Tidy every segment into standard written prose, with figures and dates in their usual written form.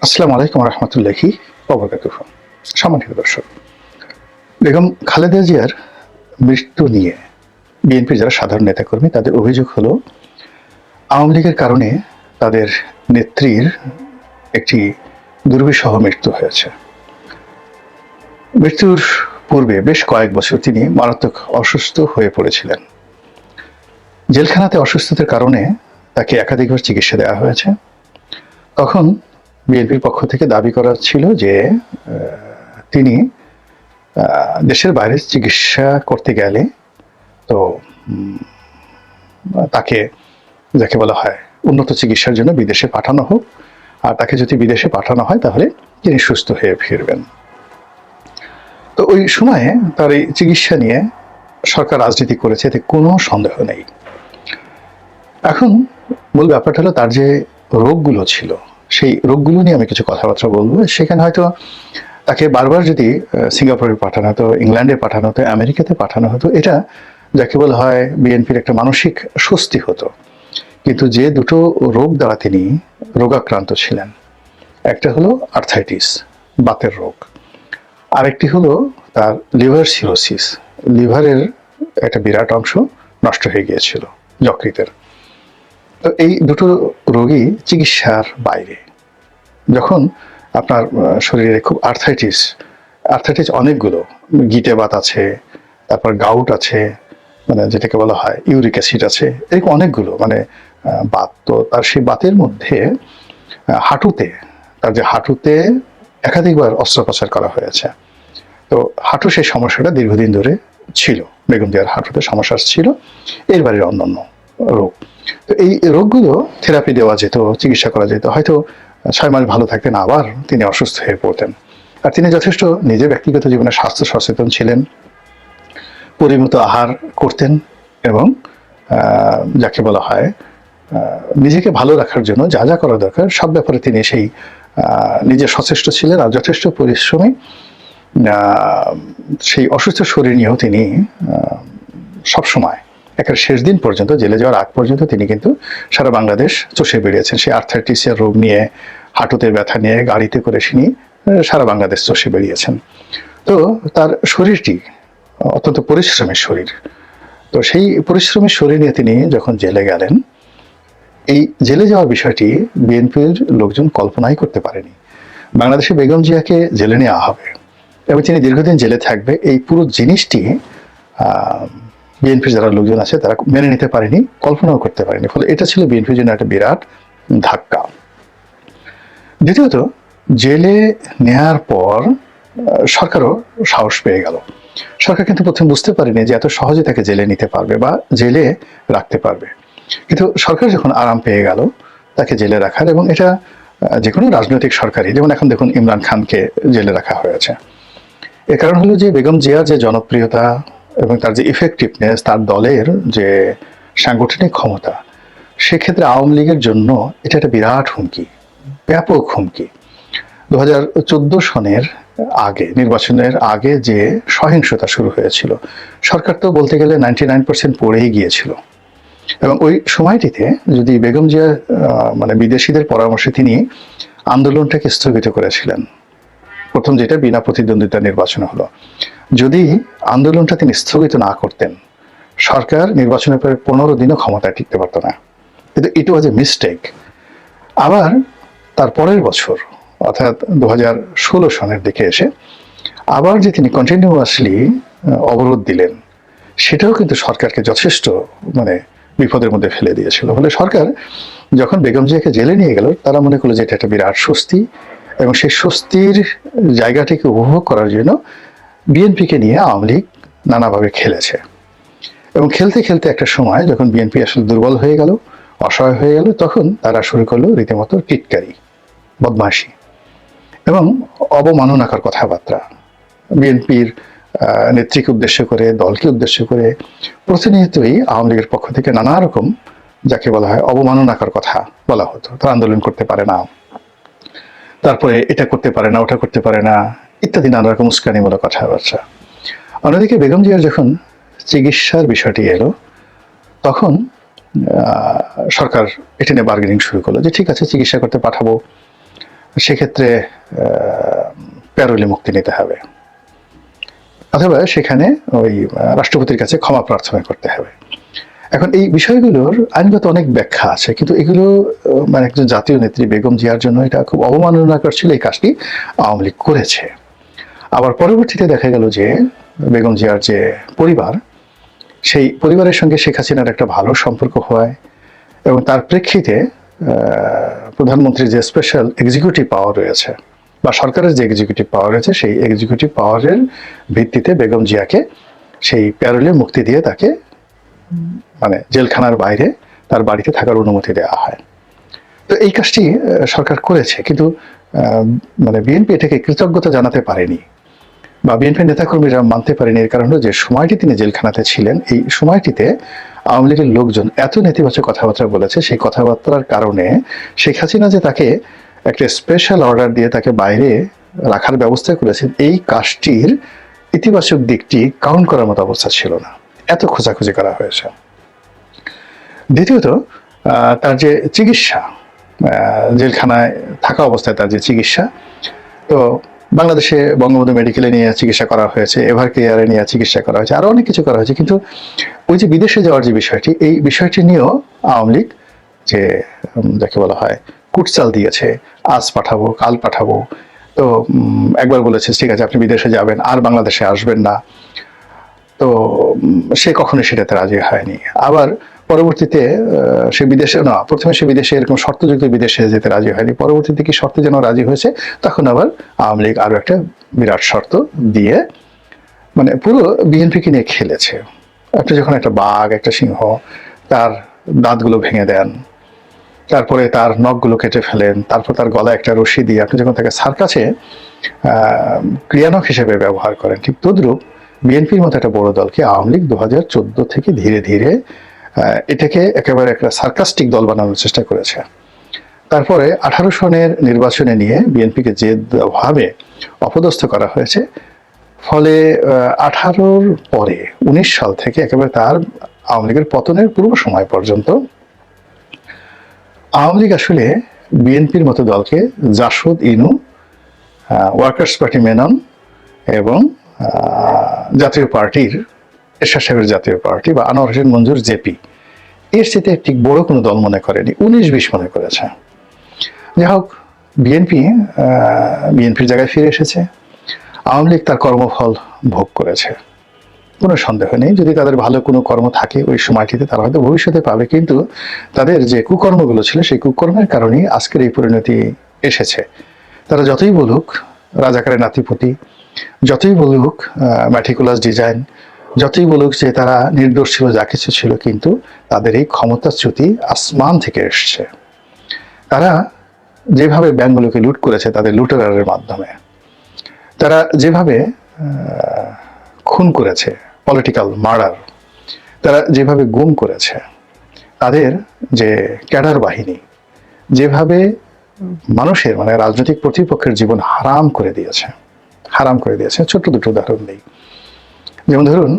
আসসালামু আলাইকুম রহমতুল্লাহি ওয়া সম্মানিত দর্শক, বেগম খালেদা জিয়ার মৃত্যু নিয়ে বিএনপির যারা সাধারণ নেতাকর্মী তাদের অভিযোগ হলো আওয়ামী লীগের কারণে তাদের নেত্রীর একটি দুর্বিষহ মৃত্যু হয়েছে। মৃত্যুর পূর্বে বেশ কয়েক বছর তিনি মারাত্মক অসুস্থ হয়ে পড়েছিলেন। জেলখানাতে অসুস্থতার কারণে তাকে একাধিকবার চিকিৎসা দেওয়া হয়েছে। তখন বিএনপির পক্ষ থেকে দাবি করা ছিল যে তিনি দেশের বাইরে চিকিৎসা করতে গেলে তো তাকে যাকে বলা হয় উন্নত চিকিৎসার জন্য বিদেশে পাঠানো হোক, আর তাকে যদি বিদেশে পাঠানো হয় তাহলে তিনি সুস্থ হয়ে ফিরবেন। তো ওই সময়ে তার এই চিকিৎসা নিয়ে সরকার রাজনীতি করেছে, এতে কোনো সন্দেহ নেই। এখন মূল ব্যাপারটা হলো তার যে রোগগুলো ছিল সেই রোগগুলো নিয়ে আমি কিছু কথাবার্তা বলবো। সেখানে হয়তো তাকে বারবার যদি সিঙ্গাপুরে পাঠানো হতো, ইংল্যান্ডে পাঠানো হতো, আমেরিকাতে পাঠানো হতো, এটা যাকে বলা হয় বিএনপির একটা মানসিক স্বস্তি হতো। কিন্তু যে দুটো রোগ দ্বারা তিনি রোগাক্রান্ত ছিলেন, একটা হলো আর্থাইটিস, বাতের রোগ, আরেকটি হলো তার লিভার সিরোসিস, লিভারের একটা বিরাট অংশ নষ্ট হয়ে গিয়েছিল যকৃতের। তো এই দুটো রোগী চিকিৎসার বাইরে। যখন আপনার শরীরে খুব আর্থাইটিস অনেকগুলো, গিটে বাত আছে, তারপর গাউট আছে, মানে যেটাকে বলা হয় ইউরিক অ্যাসিড আছে, এরকম অনেকগুলো মানে বাত। তো তার সেই বাতের মধ্যে হাঁটুতে একাধিকবার অস্ত্রোপচার করা হয়েছে। তো হাঁটু সেই সমস্যাটা দীর্ঘদিন ধরে ছিল, বেগম জিয়ার হাঁটুতে সমস্যা ছিল, এর বাইরের অন্যান্য রোগ। তো এই রোগগুলো থেরাপি দেওয়া যেত, চিকিৎসা করা যেত, হয়তো 6 মাস ভালো থাকতেন, আবার তিনি অসুস্থ হয়ে পড়তেন। আর তিনি যথেষ্ট নিজের ব্যক্তিগত জীবনে স্বাস্থ্য সচেতন ছিলেন, পরিমিত আহার করতেন এবং যাকে বলা হয় নিজেকে ভালো রাখার জন্য যা যা করা দরকার সব ব্যাপারে তিনি সেই নিজে সচেষ্ট ছিলেন। আর যথেষ্ট পরিশ্রমী সেই অসুস্থ শরীর নিয়েও তিনি সবসময় একের শেষ দিন পর্যন্ত, জেলে যাওয়ার আগ পর্যন্ত তিনি কিন্তু সারা বাংলাদেশ চষে বেরিয়েছেন। সেই আর্থাইটিসের রোগ নিয়ে, হাঁটুতে ব্যথা নিয়ে গাড়িতে করে তিনি সারা বাংলাদেশ চষে বেরিয়েছেন। তো তার শরীরটি অত্যন্ত পরিশ্রমের শরীর। তো সেই পরিশ্রমের শরীর নিয়ে তিনি যখন জেলে গেলেন, এই জেলে যাওয়ার বিষয়টি বিএনপির লোকজন কল্পনাই করতে পারেনি। বাংলাদেশে বেগম জিয়াকে জেলে নেওয়া হবে এবং তিনি দীর্ঘদিন জেলে থাকবে, এই পুরো জিনিসটি বিএনপির যারা লোকজন আছে তারা মেনে নিতে পারেনি, কল্পনাও করতে পারেনি। ফলে এটা ছিল বিএনপির জন্য একটা বিরাট ধাক্কা। দ্বিতীয়ত, জেলে নেয়ার পর সরকারও সাহস পেয়ে গেল। সরকার কিন্তু প্রথমে বুঝতে পারেনি যে এত সহজে তাকে জেলে নিতে পারবে বা জেলে রাখতে পারবে। কিন্তু সরকার যখন আরাম পেয়ে গেল তাকে জেলে রাখার, এবং এটা যে কোনো রাজনৈতিক সরকারই, যেমন এখন দেখুন ইমরান খানকে জেলে রাখা হয়েছে, এর কারণ হলো যে বেগম জিয়ার যে জনপ্রিয়তা এবং তার যে ইফেক্টিভনেস, তার দলের যে সাংগঠনিক ক্ষমতা, সেক্ষেত্রে আওয়ামী লীগের জন্য এটা একটা বিরাট হুমকি, ব্যাপক হুমকি। 2014 সনের আগে, নির্বাচনের আগে যে সহিংসতা শুরু হয়েছিল, সরকার তো বলতে গেলে 99% পড়েই গিয়েছিল। এবং ওই সময়টিতে যদি বেগম জিয়া মানে বিদেশিদের পরামর্শে তিনি আন্দোলনটাকে স্থগিত করেছিলেন, প্রথম যেটা বিনা প্রতিদ্বন্দ্বিতা নির্বাচন হলো, যদি আন্দোলনটা তিনি স্থগিত না করতেন, সরকার নির্বাচনের পরে 15 দিনও ক্ষমতায় টিকতে পারত না। কিন্তু ইট ওয়াজ এ মিস্টেক। আবার তার পরের বছর অর্থাৎ 2016 সনের দিকে এসে আবার যে তিনি কন্টিনিউয়াসলি অবরোধ দিলেন, সেটাও কিন্তু সরকারকে যথেষ্ট মানে বিপদের মধ্যে ফেলে দিয়েছিল। ফলে সরকার যখন বেগম জিয়াকে জেলে নিয়ে গেল, তারা মনে করলো যে এটা একটা বিরাট স্বস্তি, এবং সেই স্বস্তির জায়গাটিকে উপভোগ করার জন্য বিএনপিকে নিয়ে আওয়ামী লীগ নানাভাবে খেলেছে। এবং খেলতে খেলতে একটা সময় যখন বিএনপি আসলে দুর্বল হয়ে গেল, অসহায় হয়ে গেল, তখন তারা শুরু করলো রীতিমতো টিটকারি, বদমাশি এবং অবমাননাকর কথাবার্তা। বিএনপির নেত্রীকে উদ্দেশ্য করে, দলকে উদ্দেশ্য করে প্রতিনিয়তই আওয়ামী লীগের পক্ষ থেকে নানা রকম যাকে বলা হয় অবমাননাকর কথা বলা হতো। তারা আন্দোলন করতে পারে না, তারপরে এটা করতে পারে না, ওটা করতে পারে না, ইত্যাদি নানা রকম উস্কানিমূলক কথাবার্তা। অন্যদিকে বেগম জিয়ার যখন চিকিৎসার বিষয়টি এলো, তখন সরকার এটা নিয়ে বার্গেনিং শুরু করলো যে ঠিক আছে, চিকিৎসা করতে পাঠাবো, সেক্ষেত্রে প্যারোলে মুক্তি নিতে হবে, অথবা সেখানে ওই রাষ্ট্রপতির কাছে ক্ষমা প্রার্থনা করতে হবে। এখন এই বিষয়গুলোর আইনগত অনেক ব্যাখ্যা আছে, কিন্তু এগুলো মানে একজন জাতীয় নেত্রী বেগম জিয়ার জন্য এটা খুব অবমাননাকর ছিল। এই কাজটি আওয়ামী লীগ করেছে। আবার পরবর্তীতে দেখা গেল যে বেগম জিয়ার যে পরিবার, সেই পরিবারের সঙ্গে শেখ হাসিনার একটা ভালো সম্পর্ক হয়, এবং তার প্রেক্ষিতে প্রধানমন্ত্রীর যে স্পেশাল এক্সিকিউটিভ পাওয়ার রয়েছে বা সরকারের যে এক্সিকিউটিভ পাওয়ার রয়েছে, সেই এক্সিকিউটিভ পাওয়ারের ভিত্তিতে বেগম জিয়াকে সেই প্যারোলে মুক্তি দিয়ে তাকে মানে জেলখানার বাইরে তার বাড়িতে থাকার অনুমতি দেওয়া হয়। তো এই কাজটি সরকার করেছে, কিন্তু মানে বিএনপি এটাকে কৃতজ্ঞতা জানাতে পারেনি বা বিএনপির নেতাকর্মীরা মানতে পারেনি। এর কারণ হলো যে সময়টি তিনি জেলখানাতে ছিলেন, এই সময়টিতে আওয়ামী লীগের লোকজন এত নেতিবাচক কথাবার্তা বলেছে, সেই কথাবার্তার কারণে শেখ হাসিনা যে তাকে একটা স্পেশাল অর্ডার দিয়ে তাকে বাইরে রাখার ব্যবস্থা করেছেন, এই কাজটির ইতিবাচক দিকটি কাউন্ট করার মতো অবস্থা ছিল না, এত খোঁজাখুঁজি করা হয়েছে। দ্বিতীয়ত, তার যে চিকিৎসা, জেলখানায় থাকা অবস্থায় তার যে চিকিৎসা, তো বাংলাদেশে বঙ্গবন্ধু মেডিকেলে নিয়ে চিকিৎসা করা হয়েছে, এভার কেয়ারে নিয়ে চিকিৎসা করা হয়েছে, আরো অনেক কিছু করা হয়েছে, কিন্তু ওই যে বিদেশে যাওয়ার যে বিষয়টি, এই বিষয়টি নিয়েও আওয়ামী লীগ যে যাকে বলা হয় কুটচাল দিয়েছে, আজ পাঠাবো কাল পাঠাবো। তো একবার বলেছে ঠিক আছে আপনি বিদেশে যাবেন, আর বাংলাদেশে আসবেন না, তো সে কখনোই সেটাতে রাজি হয়নি। আবার পরবর্তীতে সে বিদেশে না, প্রথমে সে বিদেশে এরকম শর্তযুক্ত বিদেশে যেতে রাজি হয়নি, পরবর্তীতে কি শর্তে যেন রাজি হয়েছে, তখন আবার আওয়ামী লীগ আরো একটা বিরাট শর্ত দিয়ে মানে পুরো বিএনপিকে নিয়ে খেলেছে। আপনি যখন একটা বাঘ, একটা সিংহ, তার দাঁতগুলো ভেঙে দেন, তারপরে তার নখগুলো কেটে ফেলেন, তারপর তার গলায় একটা রশি দিয়ে আপনি যখন তাকে সার্কাসে ক্রিয়ানক হিসেবে ব্যবহার করেন, ঠিক তদ্রূপ বিএনপির মতো একটা বড় দলকে আওয়ামী লীগ 2014 থেকে ধীরে ধীরে এটাকে একেবারে একটা সার্কাস্টিক দল বানানোর চেষ্টা করেছে। তারপরে 18 সনের নির্বাচনে নিয়ে বিএনপিকে যেভাবে অপদস্থ করা হয়েছে, ফলে 18-র পরে 19 সাল থেকে একেবারে তার আওয়ামী লীগের পতনের পূর্ব সময় পর্যন্ত আওয়ামী লীগ আসলে বিএনপির মতো দলকে জাসদ ইনু, ওয়ার্কার্স পার্টি মেনন এবং জাতীয় পার্টির এরশাদ সাহেবের জাতীয় পার্টি বা আনোয়ার হোসেন মঞ্জুর জেপি, এর সাথে ঠিক বড় কোনো দল মনে করেনি, 19-20 মনে করেছে। যাই হোক, বিএনপির জায়গায় ফিরে এসেছে, আওয়ামী লীগ তার কর্মফল ভোগ করেছে, কোনো সন্দেহ নেই। যদি তাদের ভালো কোনো কর্ম থাকে ওই সময়টিতে, তারা হয়তো ভবিষ্যতে পাবে, কিন্তু তাদের যে কুকর্মগুলো ছিল সেই কুকর্মের কারণেই আজকের এই পরিণতি এসেছে। তারা যতই বলুক রাজাকারের নাতিপুতি, যতই বলুক ম্যাটিকুলাস ডিজাইন, যতই বলুক যে তারা নির্দোষ ছিল, যা কিছু ছিল, কিন্তু তাদের এই ক্ষমতাচ্যুতি আসমান থেকে এসছে। তারা যেভাবে ব্যাংকগুলোকে লুট করেছে তাদের লুটেরারের মাধ্যমে, তারা যেভাবে খুন করেছে, পলিটিক্যাল মার্ডার, তারা যেভাবে গুম করেছে, তাদের যে ক্যাডার বাহিনী যেভাবে মানুষের মানে রাজনৈতিক প্রতিপক্ষের জীবন হারাম করে দিয়েছে। ছোট্ট দুটো উদাহরণ নেই। যেমন ধরুন,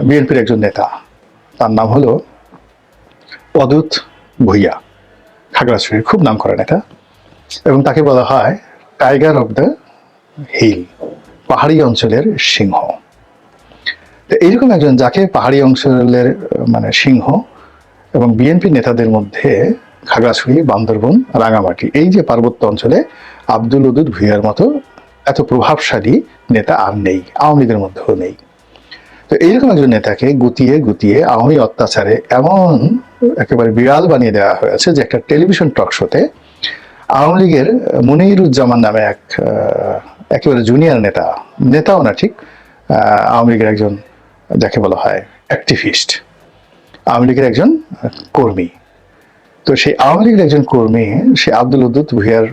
বিএনপির একজন নেতা, তার নাম হলো অদূত ভূঁইয়া, খাগড়াছড়ির খুব নাম করা নেতা, এবং তাকে বলা হয় টাইগার অব দ্য হিল, পাহাড়ি অঞ্চলের সিংহ। তো এইরকম একজন, যাকে পাহাড়ি অঞ্চলের মানে সিংহ, এবং বিএনপি নেতাদের মধ্যে খাগড়াছড়ি, বান্দরবন, রাঙামাটি, এই যে পার্বত্য অঞ্চলে আব্দুল ওদুদ ভূঁইয়ার মতো এত প্রভাবশালী নেতা আর নেই, আওয়ামী লীগের মধ্যেও নেই। তো এইরকম একজন নেতাকে গুতিয়ে গুতিয়ে আওয়ামী অত্যাচারে এমন একেবারে বিড়াল বানিয়ে দেওয়া হয়েছে যে একটা টেলিভিশন টক শোতে আওয়ামী লীগের মনিরুজ্জামান নামে এক একেবারে জুনিয়র নেতাও না ঠিক, আওয়ামী লীগের একজন যাকে বলা হয় অ্যাক্টিভিস্ট, আওয়ামী লীগের একজন কর্মী, তো সেই আওয়ামী লীগের একজন কর্মী সে আব্দুল ওদুদ ভূঁইয়ার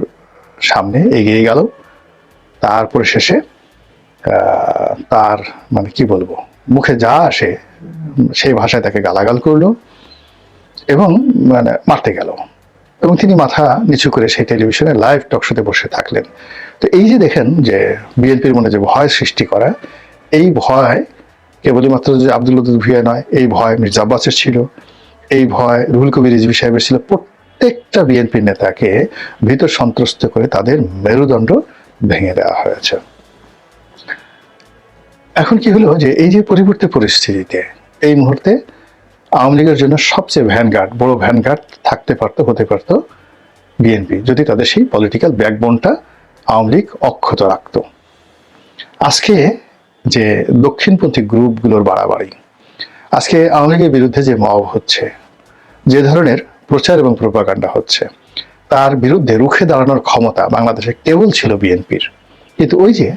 সামনে এগিয়ে গেল, তারপরে শেষে তার মানে কি বলবো, মুখে যা আসে সেই ভাষায় তাকে গালাগাল করলো এবং মানে মারতে গেল, এবং তিনি মাথা নিচু করে সেই টেলিভিশনে লাইভ টক শোতে বসে থাকলেন। তো এই যে দেখেন যে বিএনপির মনে যে ভয় সৃষ্টি করা, এই ভয় কেবলমাত্র যে আব্দুল ওদুদ ভূঁইয়া নয়, এই ভয় মির্জা আব্বাসের ছিল, এই ভয় রুহুল কবির রিজভী সাহেবের ছিল, প্রত্যেকটা বিএনপি নেতাকে ভীত সন্ত্রস্ত করে তাদের মেরুদণ্ড ভেঙে দেওয়া হয়েছে। এখন কি হলো যে এই যে পরিবর্তিত পরিস্থিতিতে এই মুহূর্তে আওয়ামী লীগের জন্য সবচেয়ে বড় ভ্যানগার্ড থাকতে পারতো, হতে পারতো বিএনপি, যদি তাদের সেই পলিটিক্যাল ব্যাকবোনটা আওয়ামী লীগ অক্ষত রাখত। আজকে যে দক্ষিণপন্থী গ্রুপগুলোর বাড়াবাড়ি, আজকে আওয়ামী লীগের বিরুদ্ধে যে মব হচ্ছে, যে ধরনের প্রচার এবং প্রোপাগান্ডা হচ্ছে, তার বিরুদ্ধে রুখে দাঁড়ানোর ক্ষমতা বাংলাদেশে কেবল ছিল বিএনপির। কিন্তু ওই যে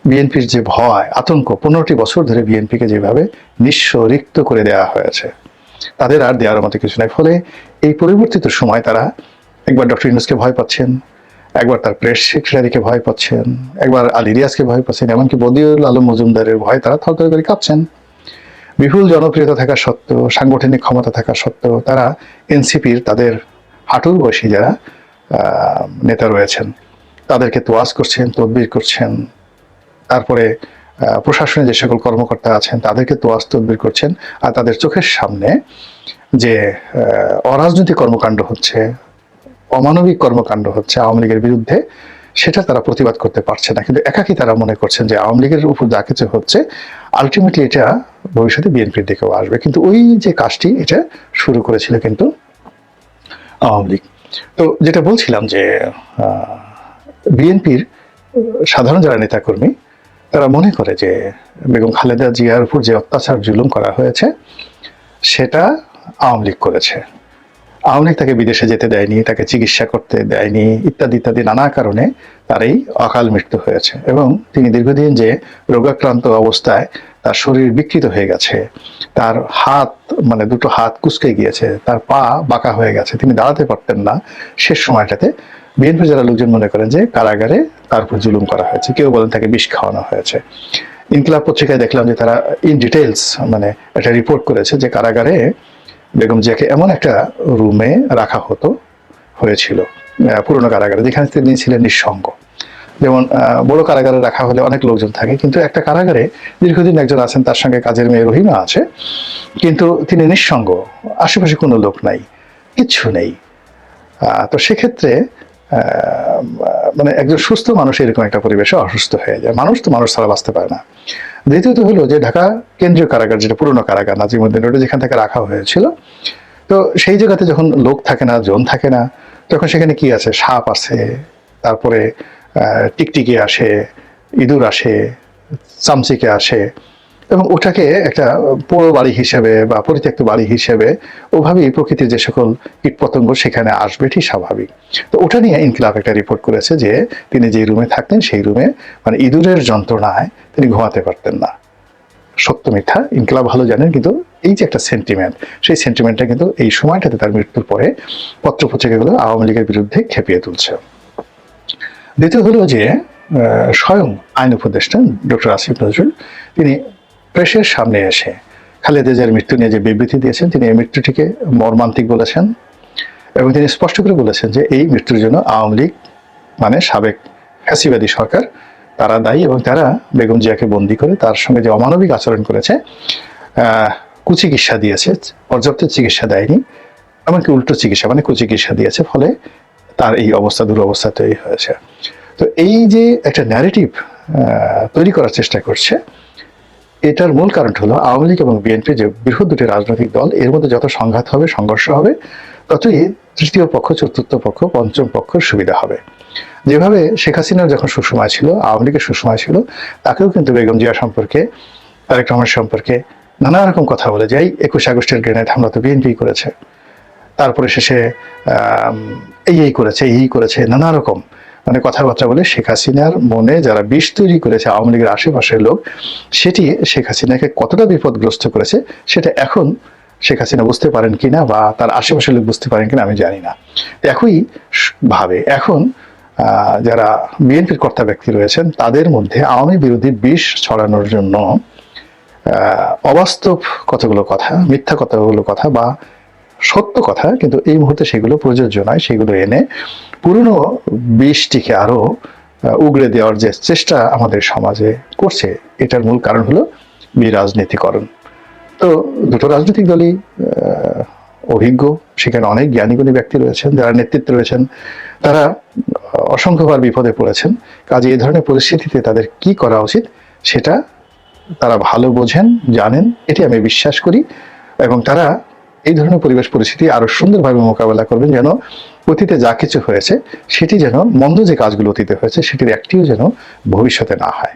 বিএনপির যে ভয়, আতঙ্ক, 15টি বছর ধরে বিএনপিকে যেভাবে নিঃস্ব, রিক্ত করে দেওয়া হয়েছে, তাদের আর দেওয়ার মতো কিছু নাই। ফলে এই পরিবর্তিত সময় তারা একবার ডক্টর ইউনূসকে ভয় পাচ্ছেন, একবার তার প্রেস সেক্রেটারিকে ভয় পাচ্ছেন, একবার আলী রিয়াজকে ভয় পাচ্ছেন, এমনকি বদিউল আলম মজুমদারের ভয় তারা থরথর করে কাঁপছেন। বিপুল জনপ্রিয়তা থাকা সত্ত্বেও, সাংগঠনিক ক্ষমতা থাকা সত্ত্বেও তারা এনসিপির তাদের হাঁটুর বয়সী যারা নেতা রয়েছেন তাদেরকে তোয়াজ করছেন, তদবির করছেন। তারপরে প্রশাসনে যে সকল কর্মকর্তা আছেন তাদেরকে তোয়াজ তদবির করছেন। আর তাদের চোখের সামনে যে অরাজনৈতিক কর্মকাণ্ড হচ্ছে, অমানবিক কর্মকাণ্ড হচ্ছে আওয়ামী লীগের বিরুদ্ধে, সেটা তারা প্রতিবাদ করতে পারছে না। কিন্তু একাকী তারা মনে করছেন যে আওয়ামী লীগের উপর যা কিছু হচ্ছে আলটিমেটলি এটা ভবিষ্যতে বিএনপির দিকেও আসবে। কিন্তু ওই যে কাজটি এটা শুরু করেছিল কিন্তু আওয়ামী লীগ। তো যেটা বলছিলাম যে বিএনপির সাধারণ যারা নেতাকর্মী তারা মনে করে যে বেগম খালেদা জিয়ার উপর যে অত্যাচার জুলুম করা হয়েছে সেটা আওয়ামী লীগ করেছে। আওয়ামী লীগ তাকে বিদেশে যেতে দেয়নি, তাকে চিকিৎসা করতে দেয়নি, ইত্যাদি ইত্যাদি নানা কারণে তার এই অকাল মৃত্যু হয়েছে। এবং তিনি দীর্ঘদিন যে রোগাক্রান্ত অবস্থায় তার শরীর বিকৃত হয়ে গেছে, তার হাত মানে দুটো হাত কুঁচকে গিয়েছে, তার পা বাঁকা হয়ে গেছে, তিনি দাঁড়াতে পারতেন না, শেষ সময়টাতে বিএনপি যারা লোকজন মনে করেন যে কারাগারে তার উপর জুলুম করা হয়েছে, কেউ বলেন তাকে বিষ খাওয়ানো হয়েছে। ইনকিলাব পত্রিকায় দেখলাম যে তারা ইন ডিটেলস মানে একটা রিপোর্ট করেছে যে কারাগারে বেগম জিয়াকে এমন একটা রুমে রাখা হয়েছিল পুরনো কারাগারে, যেখানে তিনি ছিলেন নিঃসঙ্গ। যেমন বড় কারাগারে রাখা হলে অনেক লোকজন থাকে, কিন্তু একটা কারাগারে দীর্ঘদিন একজন আছেন, তার সঙ্গে কাজের মেয়ে রহিমা আছে, কিন্তু তিনি নিঃসঙ্গ, আশেপাশে কোনো লোক নাই, কিচ্ছু নেই। তো সেক্ষেত্রে মানে একজন সুস্থ মানুষ এরকম একটা পরিবেশে অসুস্থ হয়ে যায়। মানুষ তো মানুষ ছাড়া বাঁচতে পারে না। দ্বিতীয়ত হলো যে ঢাকা কেন্দ্রীয় কারাগার, যেটা পুরনো কারাগার নাজিমউদ্দিন রোডে যেখান থেকে রাখা হয়েছিল, তো সেই জায়গাতে যখন লোক থাকে না, জন থাকে না, তখন সেখানে কি আছে, সাপ আছে, তারপরে টিকটিকি আসে, ইঁদুর আসে, চামচিকে আসে, এবং ওটাকে একটা পুরো বাড়ি হিসেবে বা পরিত্যক্ত বাড়ি হিসেবে ওভাবেই প্রকৃতির যে সকল কীটপতঙ্গ সেখানে আসবে, ঠিক স্বাভাবিক। তো ওটা নিয়ে ইনকিলাব একটা রিপোর্ট করেছে যে তিনি যে রুমে থাকতেন সেই রুমে মানে ইঁদুরের যন্ত্রণায় তিনি ঘুমাতে পারতেন না। সত্য মিথ্যা ইনকিলাব ভালো জানেন, কিন্তু এই যে একটা সেন্টিমেন্ট, সেই সেন্টিমেন্টটা কিন্তু এই সময়টাতে তার মৃত্যুর পরে পত্রপত্রিকাগুলো আওয়ামী লীগের বিরুদ্ধে খেপিয়ে তুলছে। দ্বিতীয় হলো যে স্বয়ং আইন উপদেষ্টা ডক্টর আসিফ নজরুল তিনি প্রেসের সামনে এসে খালেদা জিয়ার মৃত্যু নিয়ে যে বিবৃতি দিয়েছেন, তিনি এই মৃত্যুটিকে মর্মান্তিক বলেছেন এবং তিনি স্পষ্ট করে বলেছেন যে এই মৃত্যুর জন্য আওয়ামী লীগ মানে সাবেক ফ্যাসিবাদী সরকার তারা দায়ী, এবং তারা বেগম জিয়াকে বন্দী করে তার সঙ্গে যে অমানবিক আচরণ করেছে, কুচিকিৎসা দিয়েছে, পর্যাপ্ত চিকিৎসা দেয়নি, এমনকি উল্টো চিকিৎসা মানে কুচিকিৎসা দিয়েছে, ফলে তার এই অবস্থা, দুরবস্থা তৈরি হয়েছে। তো এই যে একটা ন্যারেটিভ তৈরি করার চেষ্টা করছে, এটার মূল কারণ হলো আওয়ামী লীগ এবং বিএনপি যে বৃহৎ দুটি রাজনৈতিক দল, এর মধ্যে যত সংঘাত হবে, সংঘর্ষ হবে, ততই তৃতীয় পক্ষ, চতুর্থ পক্ষ, পঞ্চম পক্ষের সুবিধা হবে। যেভাবে শেখ হাসিনার যখন সুসময় ছিল, আওয়ামী লীগের সুসময় ছিল, তাকেও কিন্তু বেগম জিয়া সম্পর্কে, তারেক রহমান সম্পর্কে নানা রকম কথা বলে যে 21 আগস্টের গ্রেনেড হামলা তো বিএনপি করেছে, তারপরে শেষে এই করেছে নানা রকম মানে কথাবার্তা বলে শেখ হাসিনার মনে যারা বিষ তৈরি করেছে আওয়ামী লীগের আশেপাশের লোক, সেটি শেখ হাসিনাকে কতটা বিপদগ্রস্ত করেছে সেটা এখন শেখ হাসিনা বুঝতে পারেন কিনা বা তার আশেপাশের লোক বুঝতে পারেন কিনা আমি জানি না। একই ভাবে এখন যারা বিএনপির কর্তা ব্যক্তি রয়েছেন তাদের মধ্যে আওয়ামী বিরোধী বিষ ছড়ানোর জন্য অবাস্তব কতগুলো কথা, মিথ্যা কতগুলো কথা বা সত্য কথা, কিন্তু এই মুহূর্তে সেগুলো প্রযোজ্য নয়, সেগুলো এনে পুরনো বিষটিকে আরো উগড়ে দেওয়ার যে চেষ্টা আমাদের সমাজে করছে, এটার মূল কারণ হলো বিরাজনীতিকরণ। তো দুটো রাজনৈতিক দলই অভিজ্ঞ, সেখানে অনেক জ্ঞানীগুণী ব্যক্তি রয়েছেন, যারা নেতৃত্বে রয়েছেন, তারা অসংখ্যবার বিপদে পড়েছেন। কাজে এই ধরনের পরিস্থিতিতে তাদের কি করা উচিত সেটা তারা ভালো বোঝেন, জানেন, এটি আমি বিশ্বাস করি। এবং তারা এই ধরনের পরিবেশ পরিস্থিতি আরো সুন্দরভাবে মোকাবেলা করবেন, যেন অতীতে যা কিছু হয়েছে সেটি যেন, মন্দ যে কাজগুলো অতীতে হয়েছে সেটির একটিও যেন ভবিষ্যতে না হয়।